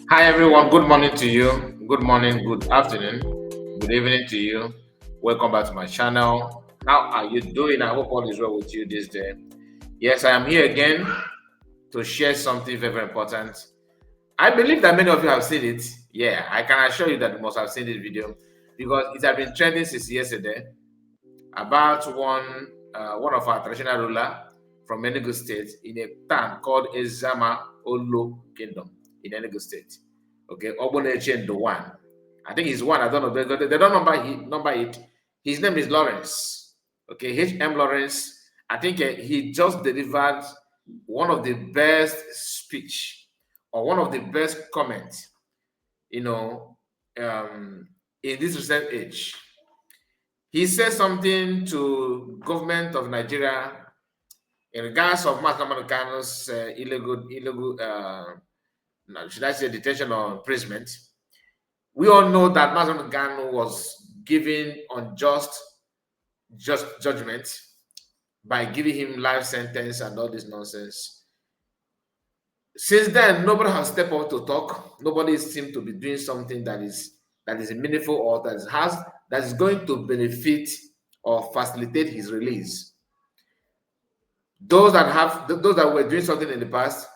Hi everyone, good morning to you. Good morning, good afternoon, good evening to you. Welcome back to my channel. How are you doing? I hope all is well with you this day. Yes, I am here again to share something very, very important. I believe that many of you have seen it. Yeah, I can assure you that you must have seen this video because it has been trending since yesterday about one of our traditional ruler from Enugu State in a town called Ezama Olo Kingdom in Enugu State. Okay, Ogboneche the one. I think he's one. I don't know. They don't number it. His name is Lawrence. Okay, H.M. Lawrence. I think he just delivered one of the best speech or one of the best comments, you know, in this recent age. He said something to government of Nigeria in regards of Nnamdi Kanu's illegal, should I say, detention or imprisonment. We all know that Nnamdi Kanu was given unjust just judgment by giving him life sentence and all this nonsense. Since then, nobody has stepped up to talk. Nobody seems to be doing something that is meaningful or that is going to benefit or facilitate his release. Those that were doing something in the past,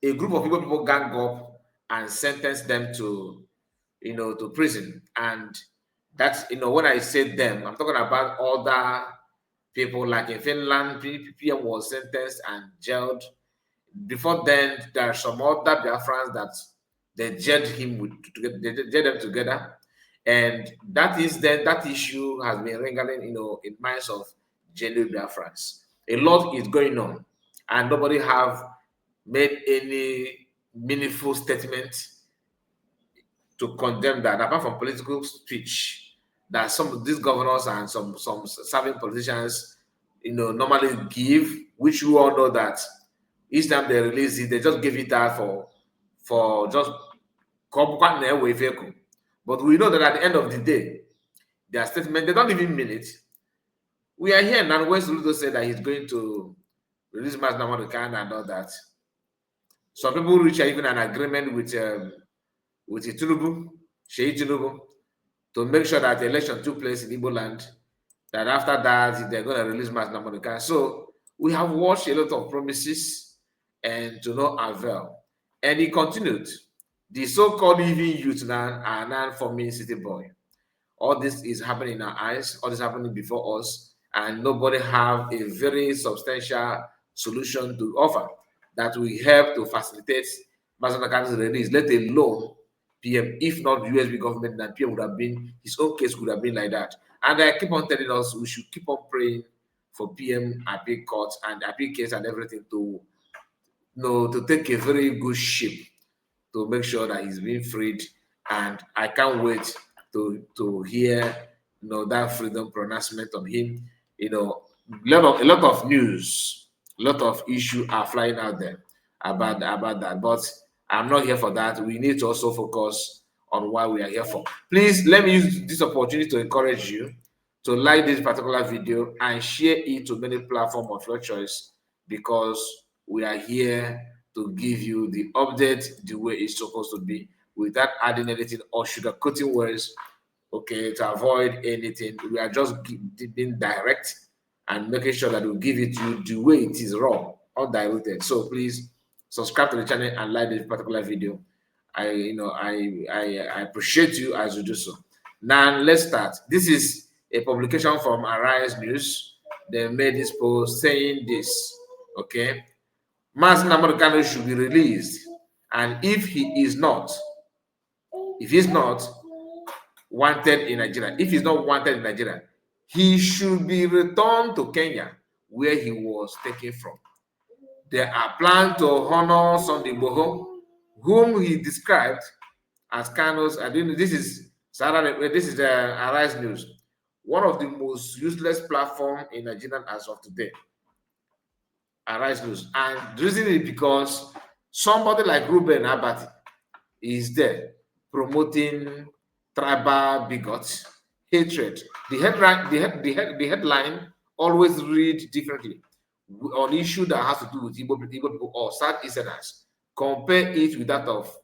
a group of people gang up and sentence them to to prison. And that's when I say them, I'm talking about other people. Like in Finland, PM was sentenced and jailed. Before then, there are some other Biafrans that they jailed him they jailed them together. And that issue has been ringing in minds of genuine Biafrans. A lot is going on, and nobody have made any meaningful statement to condemn that, apart from political speech that some of these governors and some serving politicians, normally give, which you all know that each time they release it, they just give it out for just vehicle. But we know that at the end of the day, their statement, they don't even mean it. We are here now. West Ludo said that he's going to release Mas Nnamdi Kanu and all that. Some people reach even an agreement with Tinubu, Tinubu, to make sure that the election took place in Igbo land. That after that, they're going to release Mas Nnamdi Kanu. So we have watched a lot of promises and to no avail. And he continued. The so-called even youth now are now forming city boy. All this is happening in our eyes. All this happening before us, and nobody have a very substantial solution to offer that will help to facilitate Mas Nnamdi Kanu's release. Let alone PM. If not USB government, then PM would have been, his own case could have been like that. And I keep on telling us we should keep on praying for PM appeal court and appeal case and everything to take a very good shape to make sure that he's being freed. And I can't wait to hear that freedom pronouncement on him. A lot of news, a lot of issues are flying out there about that. But I'm not here for that. We need to also focus on what we are here for. Please let me use this opportunity to encourage you to like this particular video and share it to many platforms of your choice, because we are here to give you the update the way it's supposed to be, without adding anything or sugarcoating words. Okay, to avoid anything, we are just being direct and making sure that we give it to you the way it is raw, undiluted. So please subscribe to the channel and like this particular video. I appreciate you as you do so. Now let's start. This is a publication from Arise News. They made this post saying this. Okay, Mas Nnamdi Kanu should be released, and if he's not wanted in Nigeria, if he's not wanted in Nigeria, he should be returned to Kenya, where he was taken from. There are plans to honor Sunday Igboho, whom he described as Kanu's. I didn't. This is Arise News, one of the most useless platform in Nigeria as of today. Arise News, and the reason is because somebody like Ruben Abati is there promoting tribal bigots, hatred. The headline always read differently on issue that has to do with Igbo people or Southeasterners. Compare it with that of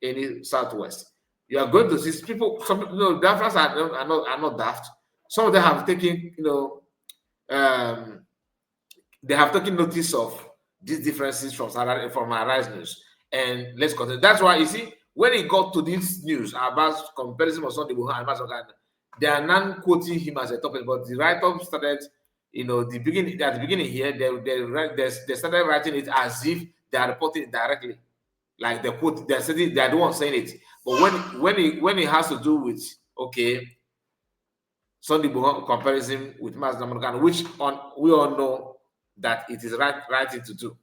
any Southwest. You are going to see people, some people, Biafrans are not daft. Some of them have taken, they have taken notice of these differences from Arise News. And let's continue. That's why you see, when he got to this news about comparison of Sunday and Masogan, they are not quoting him as a topic, but the write-up started, at the beginning here, they started writing it as if they are reporting it directly. Like they quote, they're saying they're the one saying it. But when it has to do with Sunday comparison with Nnamdi Kanu, which we all know that it is right thing to do.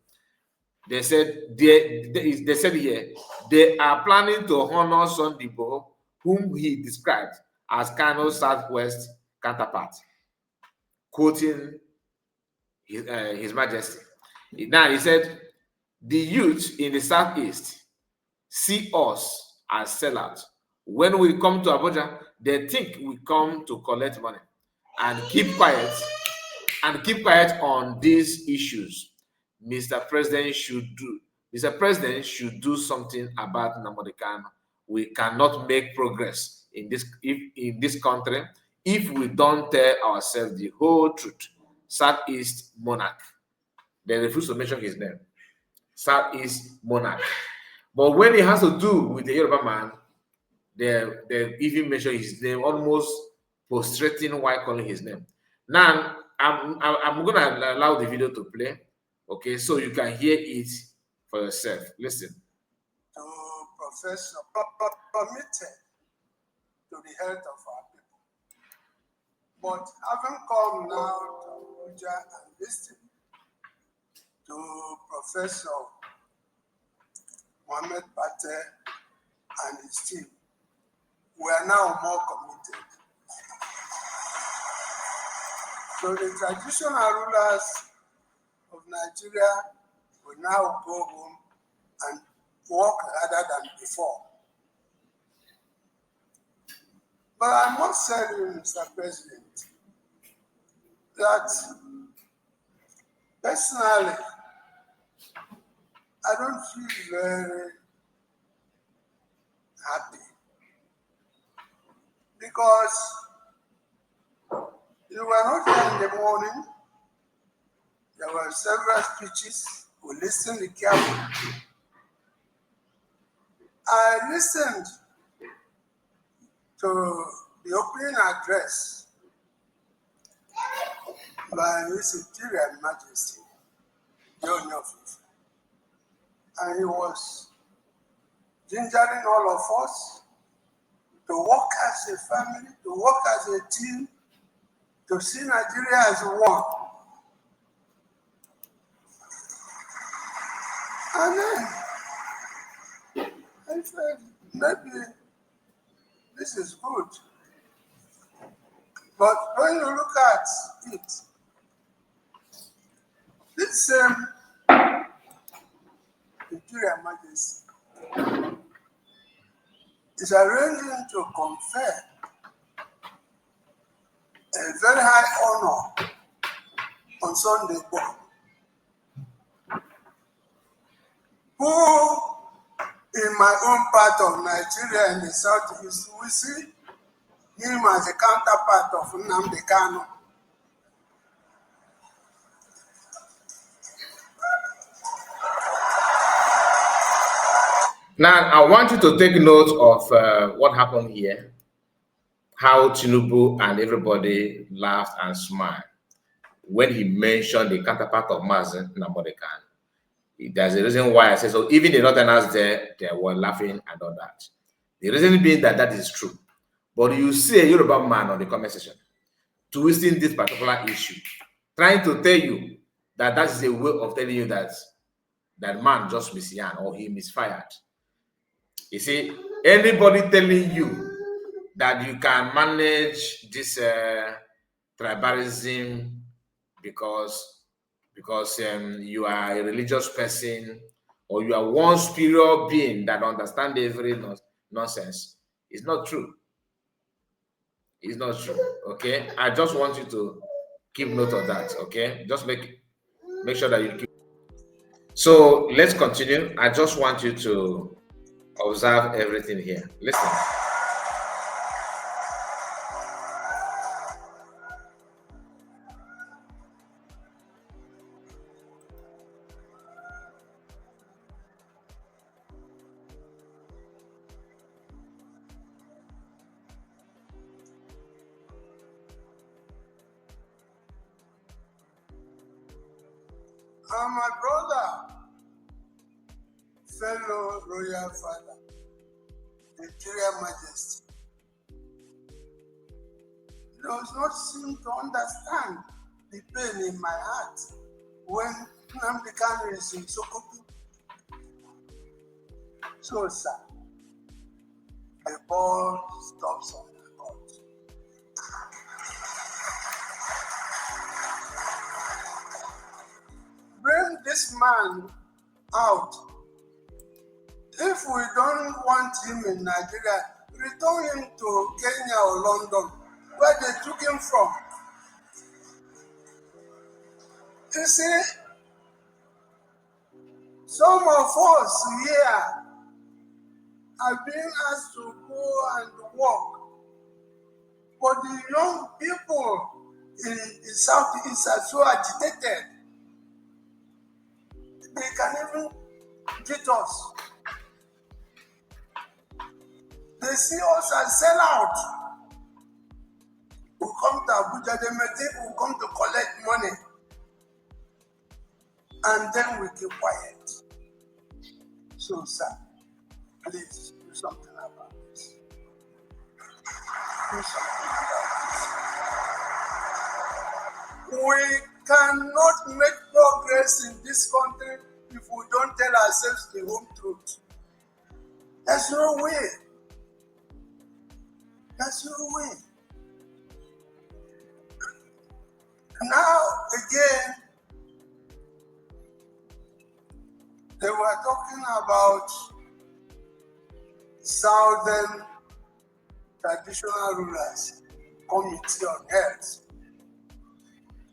They said they said here they are planning to honor Sunday whom he described as Kanu's Southwest counterpart, quoting His Majesty. Now he said, the youth in the Southeast see us as sellouts. When we come to Abuja, they think we come to collect money and keep quiet on these issues. Mr. President should do something about Nnamdi Kanu. We cannot make progress in this country if we don't tell ourselves the whole truth. Southeast monarch. They refuse to mention his name. Southeast monarch. But when it has to do with the Yoruba man, they even mention his name, almost prostrating while calling his name. Now, I'm going to allow the video to play, okay, so you can hear it for yourself. Listen. To Professor, committed to the health of our people. But having come now to Abuja and listening to Professor Mohammed Pate and his team, we are now more committed. So the traditional rulers of Nigeria will now go home and work harder than before. But I must tell you, Mr. President, that personally, I don't feel very happy because you were not here in the morning. There were several speeches. We listened carefully. I listened to the opening address by His Imperial Majesty, John Yofi. And he was gingering all of us to work as a family, to work as a team, to see Nigeria as one. And then I said, maybe this is good. But when you look at it, this same Imperial Majesty is arranging to confer a very high honor on Sunday born, who in my own part of Nigeria in the southeast, we see him as a counterpart of Nnamdi Kanu. Now, I want you to take note of what happened here, how Tinubu and everybody laughed and smiled when he mentioned the counterpart of Mazen Nnamdi Kanu. There's a reason why I say so. Even the Northerners there, they were laughing and all that. The reason being that that is true. But you see a Yoruba man on the comment section twisting this particular issue, trying to tell you that that is a way of telling you that that man just misyan or he misfired. You see, anybody telling you that you can manage this tribalism because you are a religious person or you are one superior being that understands every nonsense, it's not true. It's not true. Okay, I just want you to keep note of that. Okay, just make sure that you keep. So let's continue. I just want you to Observe everything here. Listen. My brother, fellow royal father, Imperial Majesty, does not seem to understand the pain in my heart when Nnamdi Kanu is in Sokoto. So, sir, the ball stops on the court. Bring this man out. If we don't want him in Nigeria, return him to Kenya or London, where they took him from. You see, some of us here are being asked to go and work, but the young people in the Southeast are so agitated, they can even beat us. They see us as sellouts. We come to Abuja, they may think we come to collect money, and then we keep quiet. So, sir, please do something about this. Do something about this. We cannot make progress in this country if we don't tell ourselves the home truth. There's no way. There's no way. Now, again, they were talking about Southern Traditional Rulers Committee on Health.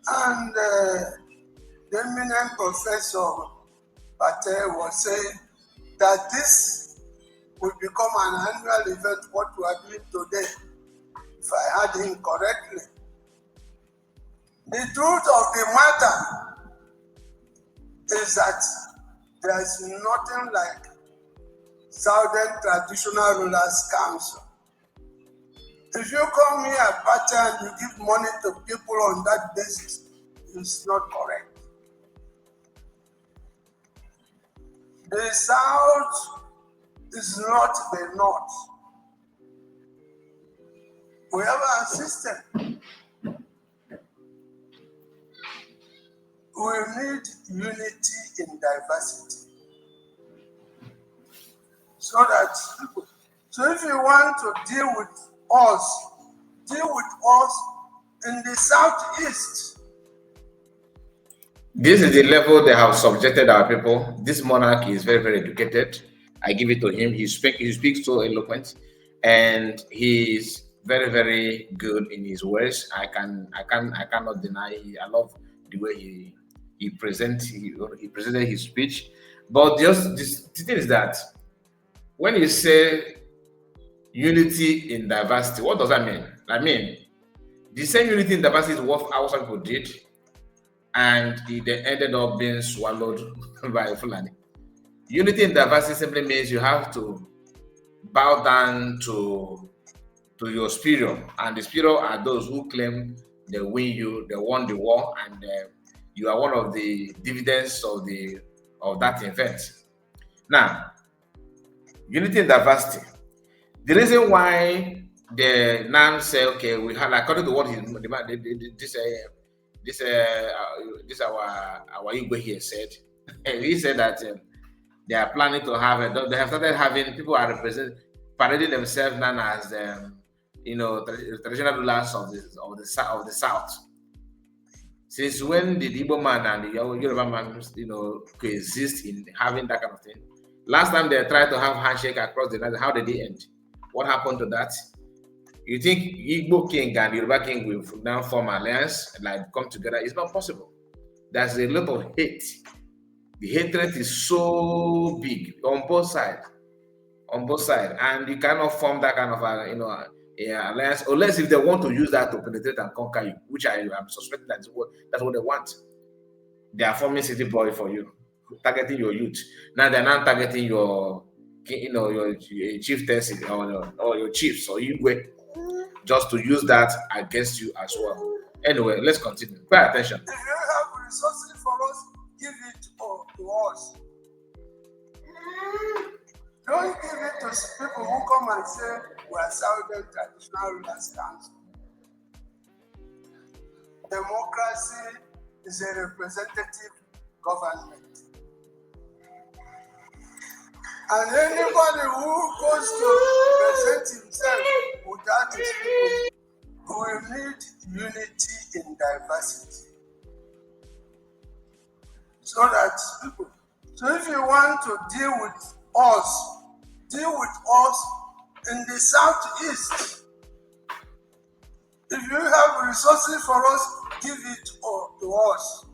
And the eminent Professor Patel was saying that this will become an annual event, what we are doing today, if I heard him correctly. The truth of the matter is that there is nothing like Southern Traditional Rulers Council. If you come here at party and you give money to people on that basis, it's not correct. The South is not the North. We have a system. We need unity in diversity. So if you want to deal with us in the Southeast. This is the level they have subjected our people. This monarch is very, very educated. I give it to him. He speaks so eloquent, and he's very, very good in his words. I cannot deny. I love the way he presented his speech. But just the thing is that when you say unity in diversity, what does that mean? I mean, the same unity in diversity is what our people did, and they ended up being swallowed by Fulani. Unity in diversity simply means you have to bow down to your superior, and the superior are those who claim they won the war, and you are one of the dividends of that event. Now, unity in diversity. The reason why they now say, okay, we have, according to what our Igwe here said, he said that they are planning to have they have started having people are parading themselves now as traditional rulers of the South. Since when did Igbo man and the Yoruba man coexist in having that kind of thing? Last time they tried to have handshake across the night, how did they end? What happened to that? You think Igbo king and Yoruba king will now form alliance and come together? It's not possible. There's a lot of hate. The hatred is so big on both sides. on both sides, and you cannot form that kind of alliance unless if they want to use that to penetrate and conquer you, which I am suspecting that's what they want. They are forming city boy for you, targeting your youth. Now they're not targeting your chieftaincy or your chiefs or Igwe, just to use that against you as well. Anyway, let's continue. Pay attention. If you have resources for us, give it to us. Don't give it to people who come and say we are Southern Traditional Rulers Council. Democracy is a representative government. And anybody who goes to present himself without his people will need unity in diversity. So that people. So if you want to deal with us in the southeast. If you have resources for us, give it to us.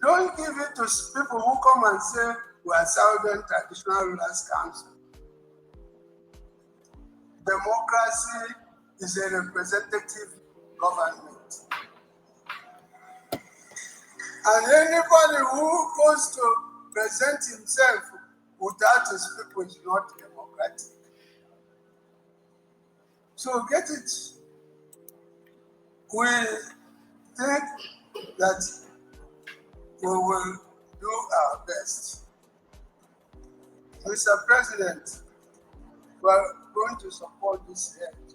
Don't give it to people who come and say we are Southern Traditional Rulers Council. Democracy is a representative government. And anybody who goes to present himself without his people is not democratic. So get it. We think that we will do our best. Mr. President, we are going to support this end.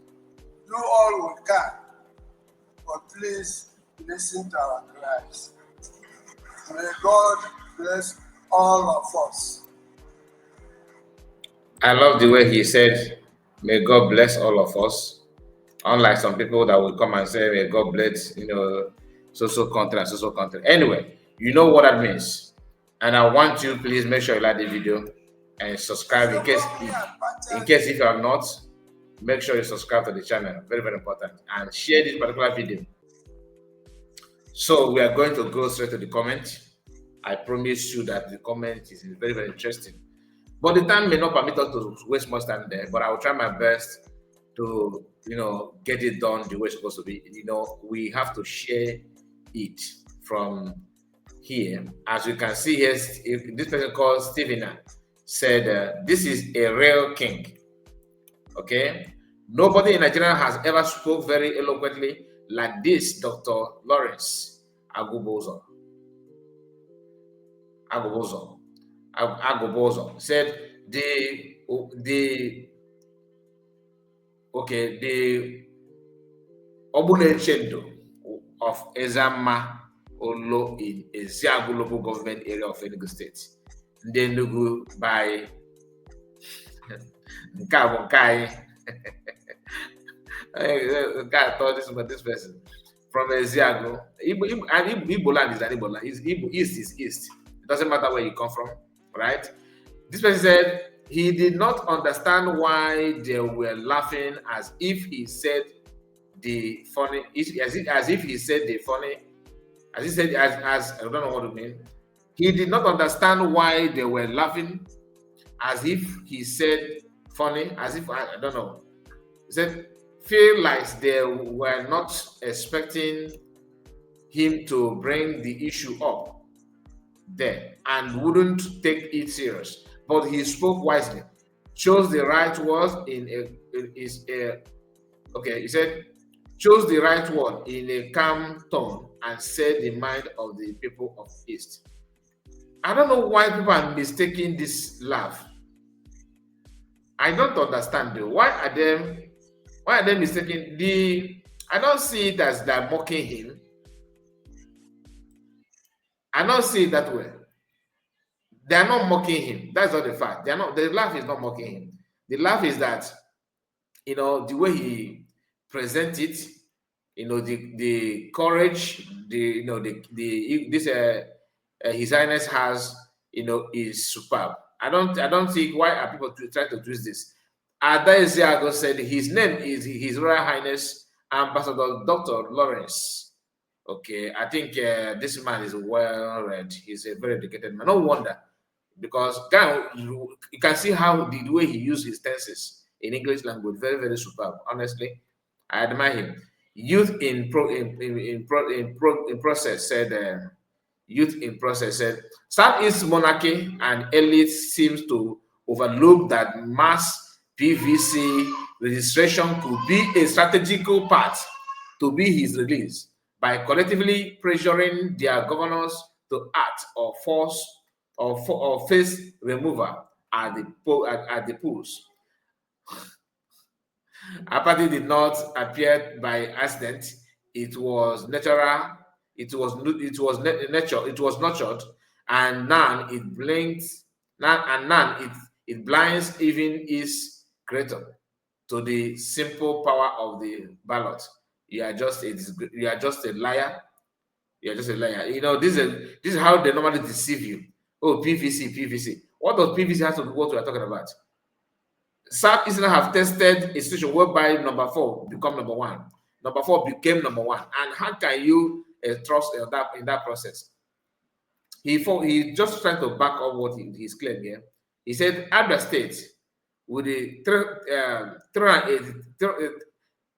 Do all we can, but please listen to our cries. May God bless all of us. I love the way he said, may God bless all of us. Unlike some people that will come and say, may God bless, so country and so country. Anyway, you know what that means. And I want you, please make sure you like the video and subscribe in case if you have not, make sure you subscribe to the channel. Very, very important. And share this particular video. So we are going to go straight to the comment. I promise you that the comment is very, very interesting. But the time may not permit us to waste much time there, but I will try my best to, get it done the way it's supposed to be. We have to share it from here. As you can see here, this person called Stevena said, this is a real king. Okay? Nobody in Nigeria has ever spoke very eloquently like this, Dr. Lawrence Agbozo said the Obunechendo of Ezama Olo in Eziagu local government area of Enugu State. Then Enugu by Nkai. I thought this person from Eziagu. Igbo land is an Igbo land. East is east. It doesn't matter where you come from, right? This person said he did not understand why they were laughing as if he said the funny, as if he said the funny, as he said, as I don't know what to mean. He did not understand why they were laughing as if he said funny, as if, I don't know. He said, feel like they were not expecting him to bring the issue up there and wouldn't take it serious. But he spoke wisely, chose the right words he said, chose the right word in a calm tone and said the mind of the people of East. I don't know why people are mistaking this laugh. I don't understand though. Why are they mistaking I don't see it as they're mocking him. I don't see it that way. They are not mocking him. That's not the fact. The laugh is not mocking him. The laugh is that, the way he presents it, the courage, His Highness has, is superb. I don't think why are people trying to twist this. Ada Eziago said his name is His Royal Highness Ambassador Dr. Lawrence. Okay, I think this man is well read. He's a very educated man. No wonder because Kanu, you can see how the way he used his tenses in English language, very, very superb. Honestly, I admire him. Youth in process said, youth in process said, Southeast monarchy and elite seems to overlook that mass PVC registration could be a strategical part to be his release by collectively pressuring their governors to act or force or face removal at the polls. Apathy did not appear by accident. It was natural. It was nurtured, and now it blinks. Now it blinds even its creator to the simple power of the ballot. You are just a liar. You are just a liar. You know, this is how they normally deceive you. Oh, PVC, PVC. What does PVC have to do with what we are talking about? Southeastern have tested a situation whereby number 4 become number 1. Number 4 became number 1. And how can you trust in that process? He just trying to back up what he's claimed here. He said Abia State with the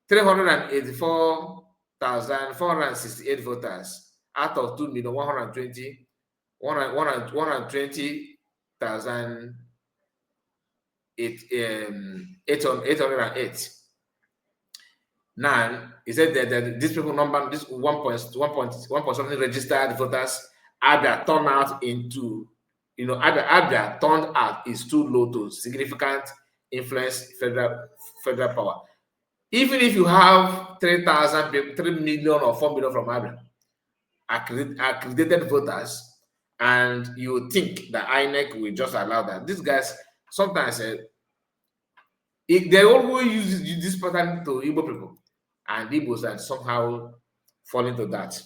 384,468 voters out of 2,120,000 808. Now, he said that these people number, this 1.1 registered voters, Abia turned out into, Abia turned out is too low to significant influence federal power. Even if you have 3 million or 4 million from Abia, accredited voters, and you think that INEC will just allow that. These guys sometimes they always use this pattern to Igbo people, and Igbos that somehow fall into that.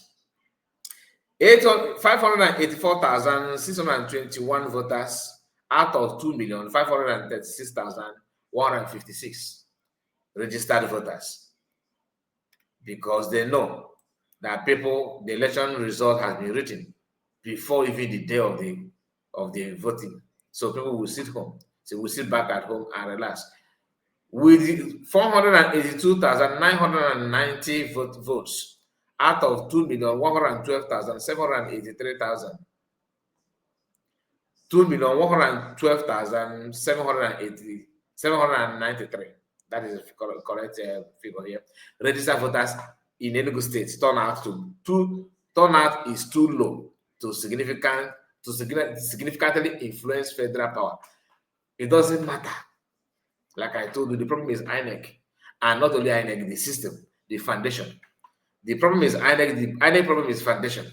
584,621 voters out of 2,536,156 registered voters, because they know that the election result has been written before even the day of the voting. So people will sit home. So we'll sit back at home and relax. With 482,990 votes out of 2,112,783,000. 2,112,793. That is the correct figure here. Registered voters in Enugu State turnout is too low to significantly influence federal power. It doesn't matter. Like I told you, the problem is INEC, and not only INEC, the system, the foundation. The problem is INEC. The INEC problem is foundation.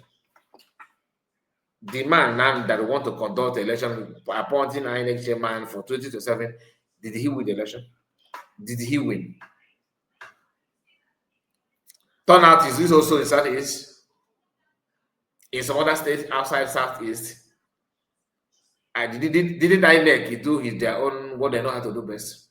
The man now that want to conduct election, appointing INEC chairman for 2027, did he win the election? Did he win? Turnout is this also in Southeast, in some other states outside Southeast. And didn't INEC do their own, what they know how to do best?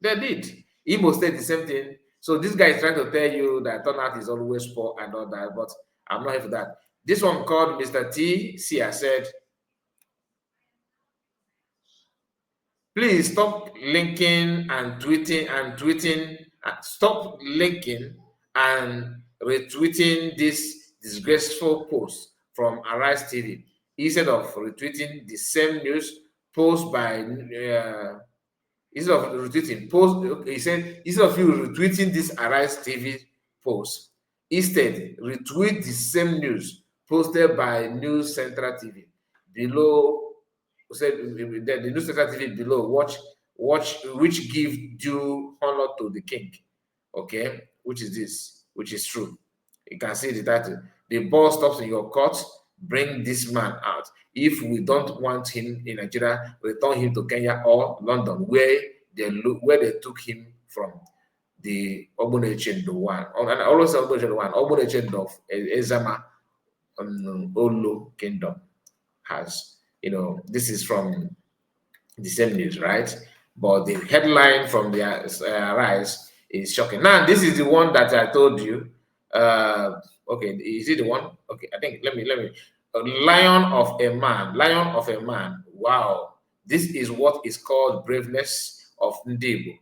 They did. Imo State, the same thing. So this guy is trying to tell you that turnout is always poor and all that, but I'm not here for that. This one called Mr. T. Sia said, please stop linking and tweeting, stop linking and retweeting this disgraceful post from Arise TV instead of retweeting the same news post by instead of retweeting post. He said instead of you retweeting this Arise TV post, instead retweet the same news posted by News Central TV below. Said the News Central TV below. Watch which give due honor to the king. Okay, which is this? Which is true. You can see the title. The ball stops in your court. Bring this man out. If we don't want him in Nigeria, return him to Kenya or London, where they took him from. The Ogbonechendo one, and also Ogbonechendo one, Ogbonechendo of Ezama Olo Kingdom has. This is from the same news, right? But the headline from the Rise is shocking. Now, this is the one that I told you. Okay, is it the one? Okay, I think let me. A lion of a man, lion of a man. Wow, this is what is called braveness of Ndibo.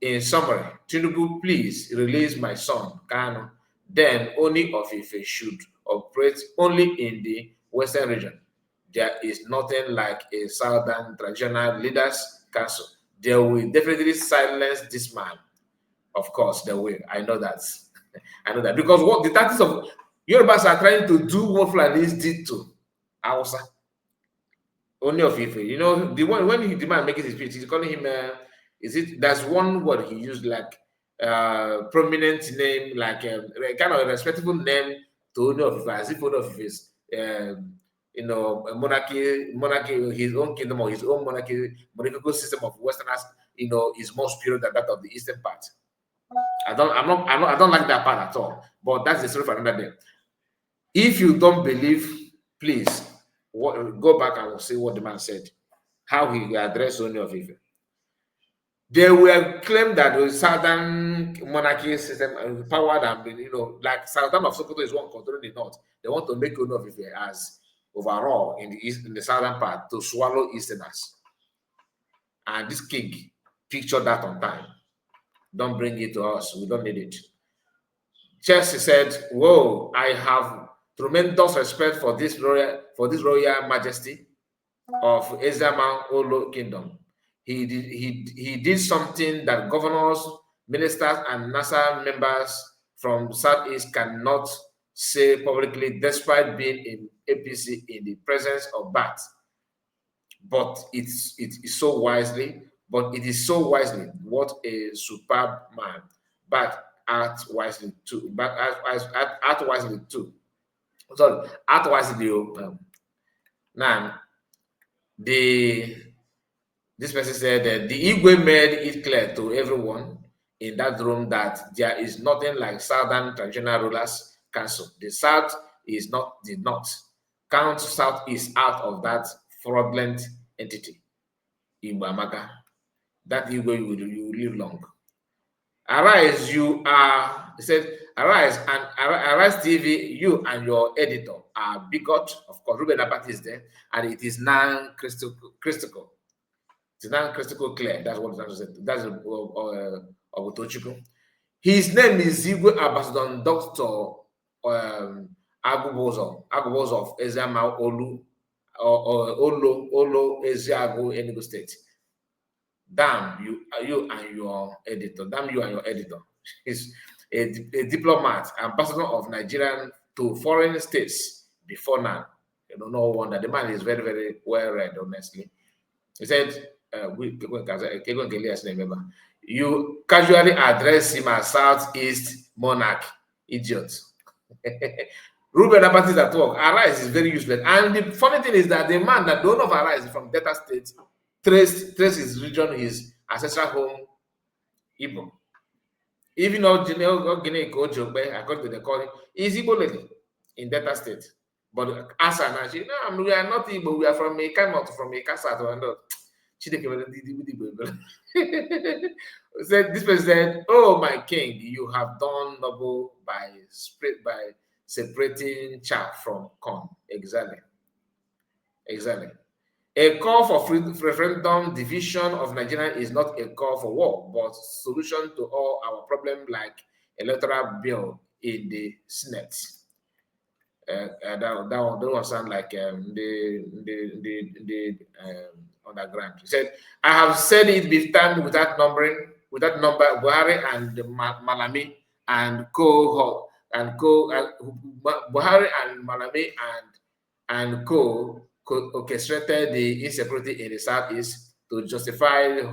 In summary, Tinubu, please release my son, Kanu. Then Oni of Ife should operate only in the Western region. There is nothing like a Southern Traditional Leaders Council. They will definitely silence this man. Of course, they will. I know that. I know that. Because what the tactics of Yorubas are trying to do what Fulanis did to Hausa. Only of Ife. You know, the one when the man making his speech, he's calling him is it that's one word he used like prominent name, like kind of a respectable name to Only of Ife, as if Only of Ife is you know, a monarchy, his own kingdom or his own monarchical system of Westerners, you know, is more superior than that of the Eastern part. I don't like that part at all. But that's the story for another day. If you don't believe, please go back and see what the man said, how he addressed Oni of Ife. They will claim that the Southern monarchy system empowered and, you know, like Sultan of Sokoto is one controlling the north. They want to make Oni of Ife as overall in the east, in the southern part, to swallow Easterners. And this king pictured that on time. Don't bring it to us. We don't need it. Chelsea said, "Whoa, I have tremendous respect for this royal majesty of Ezama Olo Kingdom. He did something that governors, ministers, and NASA members from Southeast cannot say publicly, despite being in APC in the presence of Bat. But it is so wisely. What a superb man! But act wisely too. Act wisely too. Sorry, act wisely. Now, this person said that the Igwe made it clear to everyone in that room that there is nothing like Southern Traditional Rulers Council. The South did not count Southeast out of that fraudulent entity. Igbo Amaka. That Igwe you will live long. Arise, he said, arise TV, you and your editor are bigot. Of course, Ruben Abati is there, and it is non-critical. It's non-critical clear. That's what I'm saying. That's Obutochukwu. His name is Igwe Ambassador Dr. Agubozo of Ezama Olo Eziago, Enugu State. Damn you and your editor. Damn you and your editor. He's a diplomat, ambassador of Nigeria to foreign states before now. You know, no wonder. The man is very, very well read, honestly. He said, you casually address him as Southeast monarch. Idiot. Ruben Abati is at work. Arise is very useless. And the funny thing is that the man that don't know of Arise is from Delta State, trace his region, his ancestral home, Igbo. Even though Guinea Kojobe, according to the calling, is Igbo lady in Delta State. But Asa and she, no, we are not Igbo, we are from Eka, not from Eka South. Said this person said, "Oh my king, you have done noble by separating chaff from corn." Exactly. A call for referendum division of Nigeria is not a call for war, but solution to all our problems like electoral bill in the Senate. That one sound like the underground. He said, "I have said it this time without number, Buhari and Malami and Buhari and Malami and co orchestrated the insecurity in the Southeast to justify the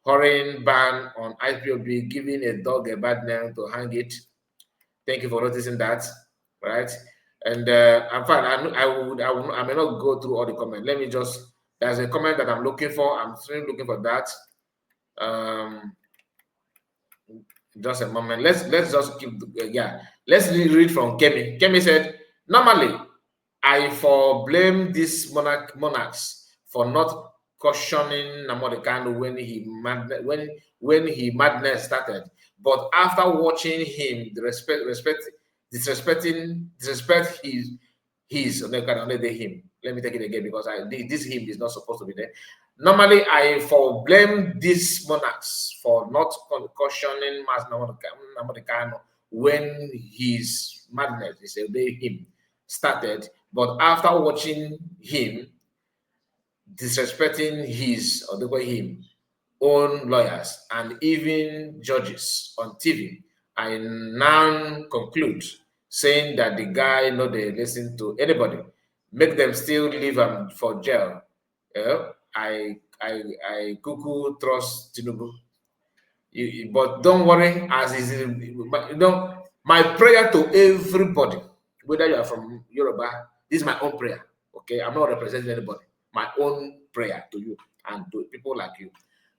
hurrying ban on IPOB, giving a dog a bad name to hang it. Thank you for noticing that, right? And I'm fine. I may not go through all the comments. Let me just. There's a comment that I'm looking for. I'm still looking for that. Just a moment. Let's just keep. Let's read from Kemi. Kemi said, "Normally, I blame these monarchs for not cautioning Nnamdi Kanu when he madness started. But after watching him disrespect his, or only the him. Let me take it again because this him is not supposed to be there. Normally, I for blame these monarchs for not cautioning Nnamdi Kanu when his madness, is obey him, started. But after watching him disrespecting his, or him, own lawyers and even judges on TV, I now conclude saying that the guy no they listen to anybody, make them still leave him for jail. I cuckoo trust Tinubu. But don't worry, as is, my prayer to everybody, whether you are from Yoruba, this is my own prayer. Okay, I'm not representing anybody. My own prayer to you and to people like you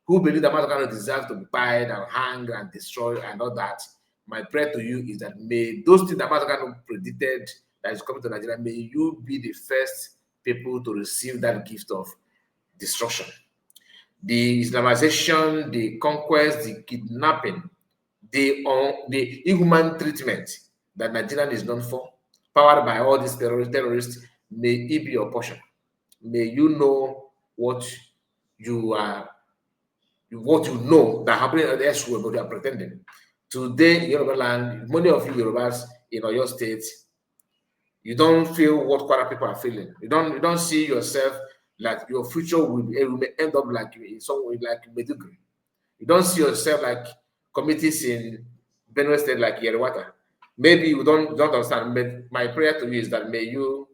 who believe that Mazakano deserves to be buried and hanged and destroyed and all that. My prayer to you is that may those things that Mazakano predicted that is coming to Nigeria, may you be the first people to receive that gift of destruction. The Islamization, the conquest, the kidnapping, the inhuman treatment that Nigeria is known for, powered by all these terrorists, may it be your portion. May you know what you are, what you know that happening elsewhere, but you are pretending. Today, Yoruba land, many of you Yorubas in your state, you don't feel what Kwara people are feeling. You don't see yourself like your future will end up like in somewhere like Medugri. You don't see yourself like committees in Benue State like Yerwata. Maybe you don't understand. But my prayer to you is that may you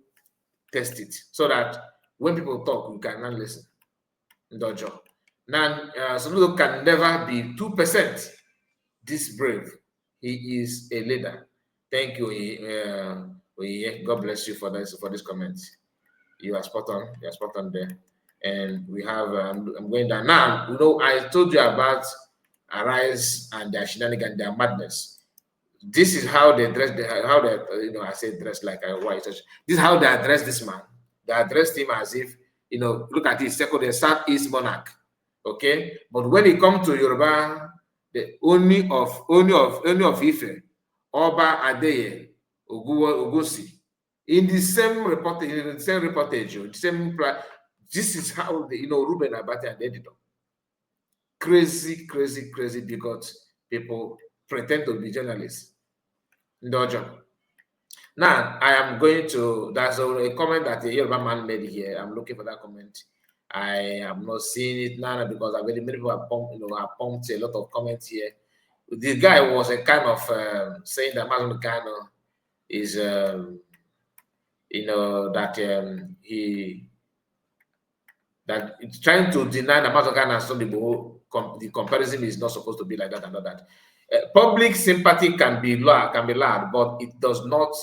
test it so that when people talk, you can not listen. Dojo. Now, Soludo can never be 2% this brave. He is a leader. Thank you. God bless you for this comment. You are spot on. You are spot on there. And we have, I'm going down now. I told you about Arise and their shenanigans, their madness. This is how they dress. I say dress like a white. This is how they address this man. They addressed him as if, look at this, the Southeast monarch. Okay, but when it comes to Yoruba, the only of Ife, Oba Adeye, Ogusi, in the same reportage, this is how Ruben Abati and editor. Crazy because people pretend to be journalists. Ndojo. Now I am going to. There's a comment that a Yoruba man made here. I'm looking for that comment. I am not seeing it now because many people have pumped a lot of comments here. The guy was a kind of saying that Nnamdi Kanu is that it's trying to deny that Nnamdi Kanu and Sunday the comparison is not supposed to be like that and all that. Public sympathy can be loud, but it does not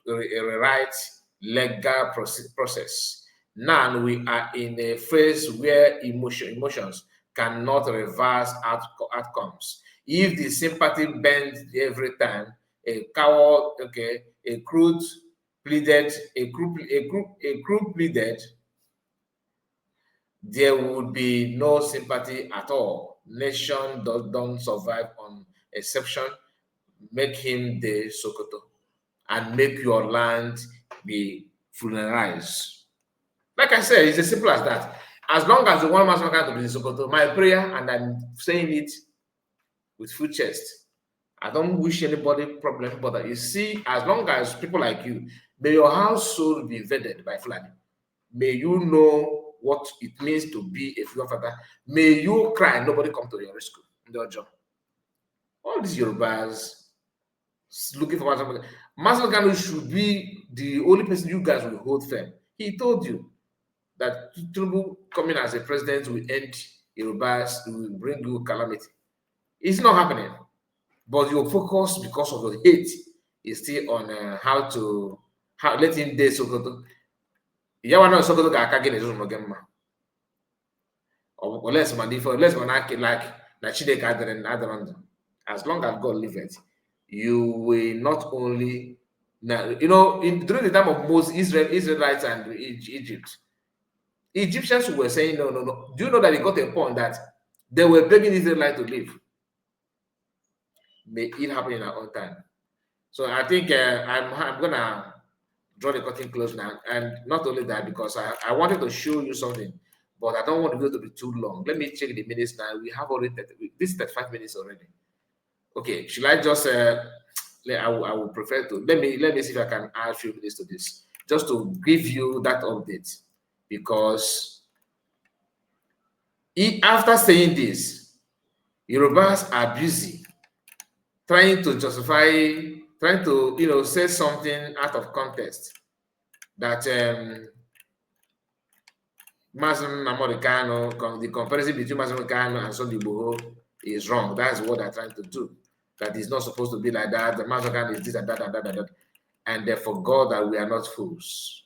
rewrite legal process. Now we are in a phase where emotions cannot reverse outcomes. If the sympathy bends every time, a group pleaded, there would be no sympathy at all. Nation don't survive on exception. Make him the Sokoto and make your land be funeralized. Like I said, it's as simple as that. As long as the one man's not to be Sokoto, my prayer, and I'm saying it with full chest, I don't wish anybody problem, but you see, as long as people like you, may your household be invaded by Fulani. May you know what it means to be a freedom fighter. May you cry and nobody come to your rescue. All these Yorubas looking for Nnamdi Kanu should be the only person you guys will hold firm. He told you that Tinubu coming as a president will end Yorubas, will bring you calamity. It's not happening. But your focus, because of the hate, is still on how let him date Sokoto. Yawana Sokoto ga-aka gị n'ezinụlọ gị mma. Let's like na Chineke adịrị ndụ. As long as God live it, you will not only during the time of Moses, Israelites and Egypt, Egyptians were saying no. Do you know that it got a point that they were begging Israelites to leave? May it happen in our own time. So I think I'm gonna draw the curtain close now. And not only that, because I wanted to show you something, but I don't want the video to be too long. Let me check the minutes now. We have already this is 35 minutes already. Okay, should I just I will prefer to let me see if I can add a few minutes to this, just to give you that update. Because after saying this, Yorubas are busy trying to justify, trying to say something out of context, that Nnamdi Kanu, the comparison between Nnamdi Kanu and Sunday Igboho is wrong. That's what they're trying to do. That is not supposed to be like that. The Nnamdi Kanu is this and that and that and that. And they forgot that we are not fools.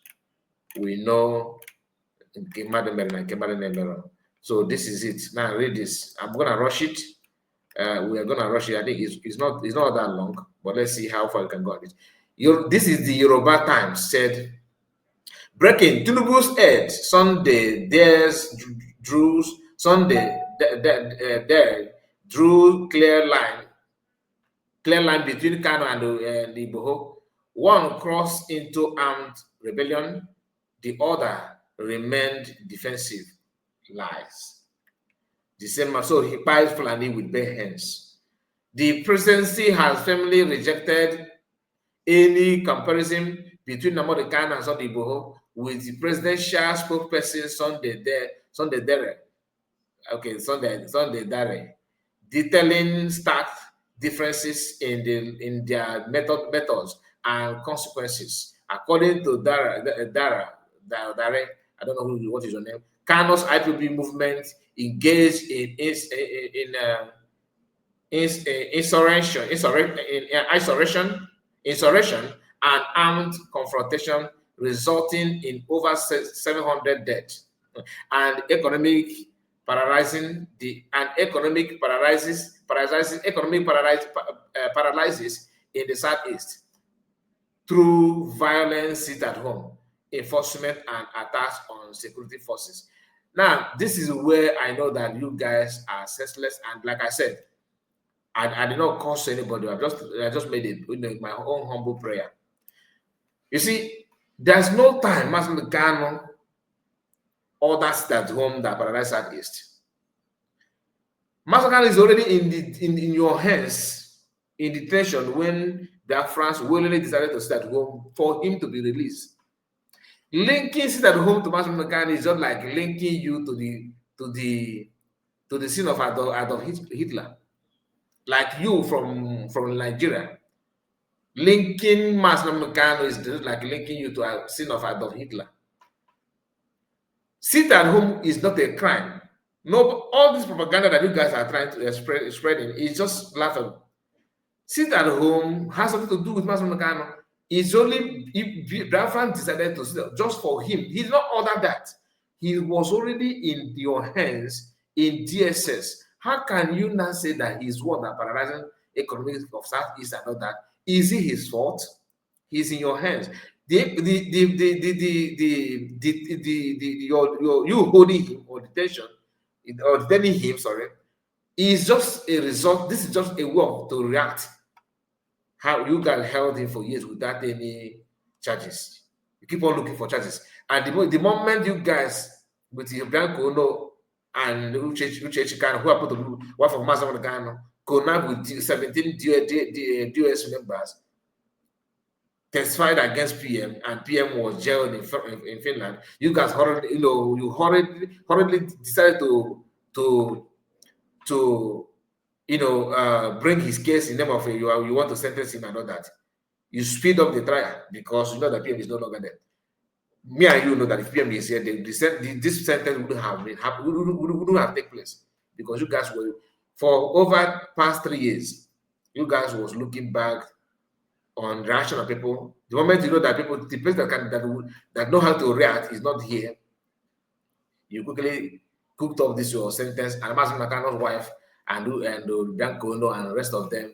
We know. So this is it. Now read this. I'm gonna rush it. We are gonna rush it. I think it's not that long, but let's see how far we can go. This is the Yoruba Times said. Breaking: Tinubu's head Sunday drew clear line between Kanu and the Igboho. One crossed into armed rebellion, the other remained defensive. Lies. The same, so he pies Fulani with bare hands. The presidency has firmly rejected any comparison between Nnamdi Kanu and Sunday Igboho, with the presidential spokesperson Sunday Dare, detailing stark differences in their methods and consequences. According to Dare, I don't know what is your name. Kanu's IPB movement engaged in insurrection and armed confrontation, resulting in over 700 deaths, and economic paralysis in the southeast through violence, sit at home, enforcement, and attacks on security forces. Now, this is where I know that you guys are senseless, and like I said, I did not curse anybody. I just made it my own humble prayer. You see, there's no time Nnamdi Kanu orders that home that paradise southeast. Nnamdi Kanu is already in your hands in detention when France willingly decided to stay at home for him to be released. Linking sit at home to Nnamdi Kanu is just like linking you to the scene of Adolf Hitler. Like you from Nigeria. Linking Nnamdi Kanu is just like linking you to a scene of Adolf Hitler. Sit at home is not a crime. No, all this propaganda that you guys are trying to spreading is just laughable. Sit at home has something to do with Nnamdi Kanu. It's only if Biafran decided to sit just for him. He did not order that. He was already in your hands in DSS. How can you now say that he's one that paralyzing economics of Southeast and all that? Is it his fault? He's in your hands. You holding him or detention or detaining him, sorry, is just a result. This is just a way to react. How you guys held him for years without any charges. You keep on looking for charges. And the moment you guys with Nnamdi Kanu and Uche Kanu, who happened to be wife of Nnamdi Kanu, Konu with 17 DOS members, testified against PM, and PM was jailed in Finland. You guys hurriedly decided to bring his case in name of you want to sentence him and all that. You speed up the trial because you know that PM is no longer there. Me and you know that if PM is here, this sentence wouldn't have taken place, because you guys were, for over past 3 years, you guys was looking back on reaction of people. The moment you know that the person that know how to react is not here, you quickly cooked up this your sentence, and Nnamdi Kanu's wife and Kanu and the rest of them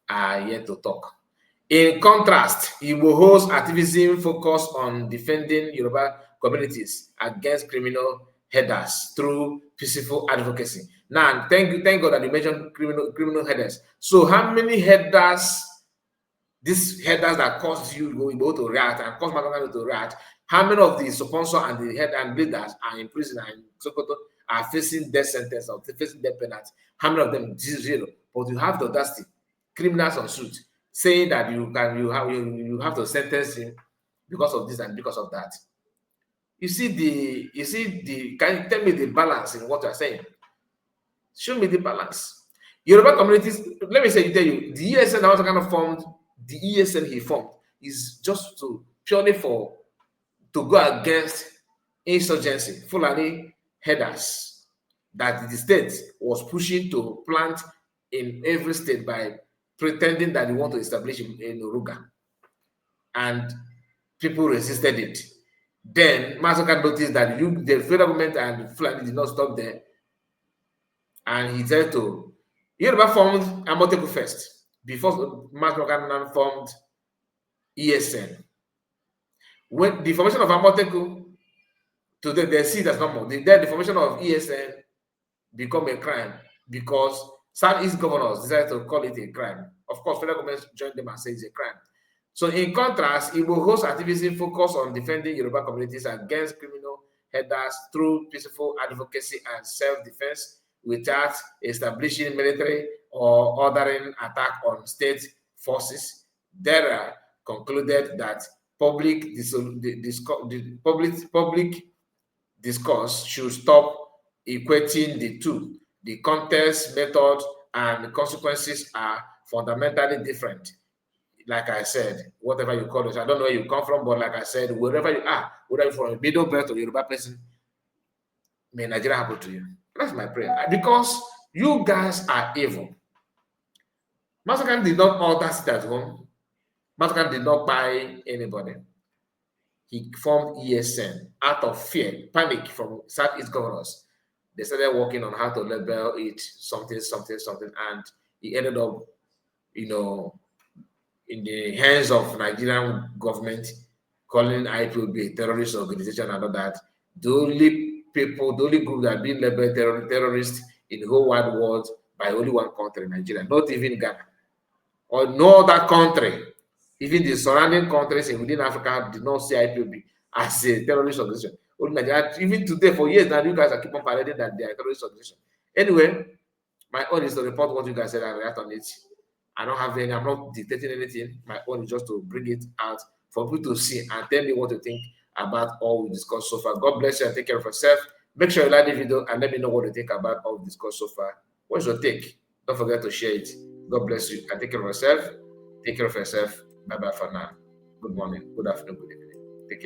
are yet to talk. In contrast, Igboho's activism focused on defending Yoruba communities against criminal headers through peaceful advocacy. Now, thank God that you mentioned criminal headers. So, how many headers these headers that caused you to react and caused Magogan to react, how many of the sponsors and the head and leaders are in prison and Sokoto are facing death sentence or facing death penalty? How many of them? Zero. But you have the audacity, criminals on suit, saying that you have to sentence him because of this and because of that. Can you tell me the balance in what you're saying? Show me the balance. Yoruba communities, let me tell you, the ESN that was kind of formed, the ESN he formed is just purely to go against insurgency, Fulani headers that the state was pushing to plant in every state by pretending that they want to establish in Uruga. And people resisted it. Then Masoka noticed that the federal government and Fulani did not stop there. And he said to Yoruba formed Amoteku first before Masoka formed ESN. When the formation of Amoteku, today they see it as normal. The formation of ESN become a crime because Southeast governors decided to call it a crime. Of course, federal government joined them and said it's a crime. So in contrast, Igbo host activism focus on defending Yoruba communities against criminal headers through peaceful advocacy and self-defense without establishing military or ordering attack on state forces. Dera concluded that public discourse should stop equating the two. The context, method, and consequences are fundamentally different. Like I said, whatever you call it, I don't know where you come from, but like I said, wherever you are, whether you're from a middle belt or Yoruba person, may Nigeria happen to you. That's my prayer. Because you guys are evil. Masakan did not alter sit at home. Masakan did not buy anybody. He formed ESN out of fear, panic from Southeast governors. They started working on how to label it something, and he ended up, in the hands of Nigerian government, calling IPOB a terrorist organization and all that. The only group that being labeled terrorists in the whole wide world by only one country, Nigeria, not even Ghana, or no other country. Even the surrounding countries within Africa did not see IPOB as a terrorist organization. Only Nigeria, even today, for years now, you guys are keep on parading that they are a terrorist organization. Anyway, my own is to report what you guys said and react on it. I'm not dictating anything. My own is just to bring it out for people to see and tell me what to think about all we discussed so far. God bless you and take care of yourself. Make sure you like the video and let me know what you think about all we discussed so far. What's your take? Don't forget to share it. God bless you and take care of yourself. Take care of yourself. Bye-bye for now. Good morning, good afternoon, good evening. Take care.